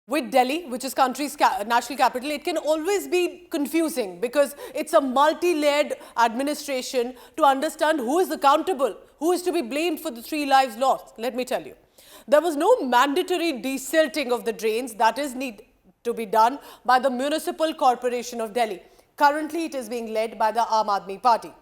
with Delhi, which is country's national capital, it can always be confusing because it's a multi-layered administration to understand who is accountable, who is to be blamed for the 3 lives lost. Let me tell you. There was no mandatory desilting of the drains that is need to be done by the Municipal Corporation of Delhi. Currently, it is being led by the Aam Aadmi Party.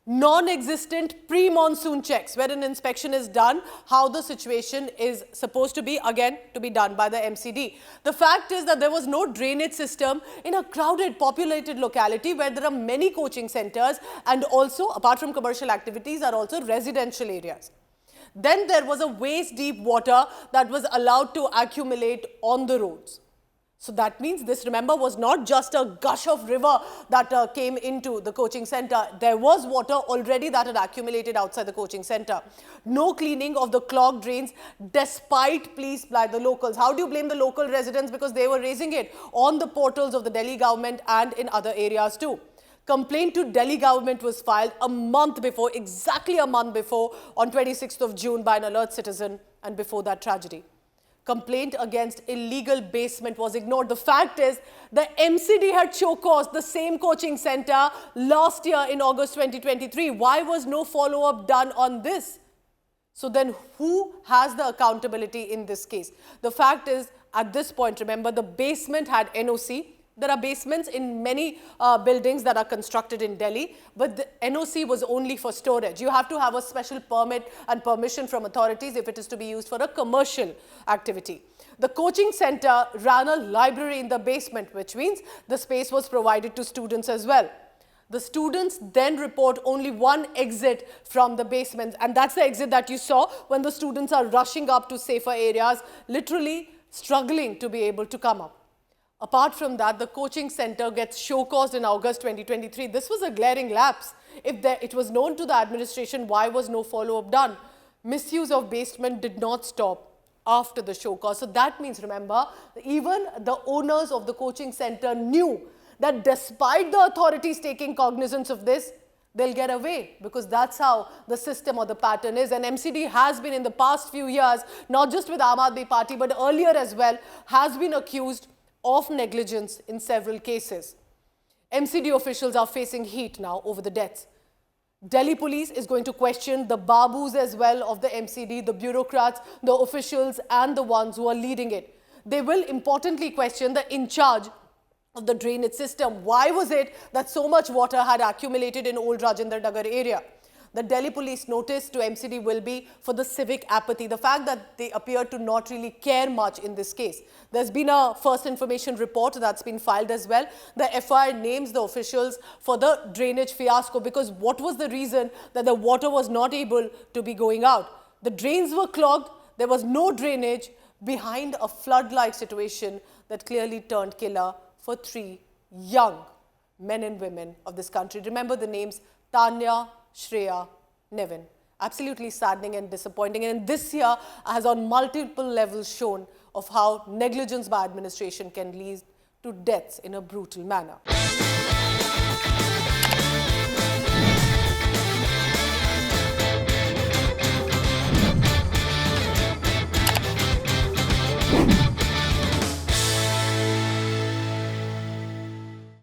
Non-existent pre-monsoon checks where an inspection is done, how the situation is supposed to be, again, to be done by the MCD. The fact is that there was no drainage system in a crowded, populated locality where there are many coaching centers and also, apart from commercial activities, are also residential areas. Then there was a waist-deep water that was allowed to accumulate on the roads. So that means this, remember, was not just a gush of river that came into the coaching center. There was water already that had accumulated outside the coaching center. No cleaning of the clogged drains despite pleas by the locals. How do you blame the local residents? Because they were raising it on the portals of the Delhi government and in other areas too. Complaint to Delhi government was filed a month before, exactly a month before, on 26th of June by an alert citizen, and before that tragedy. Complaint against illegal basement was ignored. The fact is, the MCD had show-caused the same coaching center last year in August 2023. Why was no follow-up done on this? So then who has the accountability in this case? The fact is, at this point, remember, the basement had NOC. There are basements in many buildings that are constructed in Delhi, but the NOC was only for storage. You have to have a special permit and permission from authorities if it is to be used for a commercial activity. The coaching center ran a library in the basement, which means the space was provided to students as well. The students then report only one exit from the basement, and that's the exit that you saw when the students are rushing up to safer areas, literally struggling to be able to come up. Apart from that, the coaching center gets show-caused in August 2023. This was a glaring lapse. If it was known to the administration, why was no follow-up done? Misuse of basement did not stop after the show-cause. So that means, remember, even the owners of the coaching center knew that despite the authorities taking cognizance of this, they'll get away, because that's how the system or the pattern is. And MCD has been in the past few years, not just with Aam Aadmi Party, but earlier as well, has been accused of negligence in several cases. MCD officials are facing heat now over the deaths. Delhi police is going to question the babus as well of the MCD, the bureaucrats, the officials and the ones who are leading it. They will importantly question the in charge of the drainage system. Why was it that so much water had accumulated in old Rajendra Nagar area? The Delhi police notice to MCD will be for the civic apathy, the fact that they appear to not really care much in this case. There's been a first information report that's been filed as well. The FIR names the officials for the drainage fiasco, because what was the reason that the water was not able to be going out? The drains were clogged, there was no drainage behind a flood-like situation that clearly turned killer for 3 young men and women of this country. Remember the names: Tanya, Shreya, Nevin. Absolutely saddening and disappointing. And this year has on multiple levels shown of how negligence by administration can lead to deaths in a brutal manner.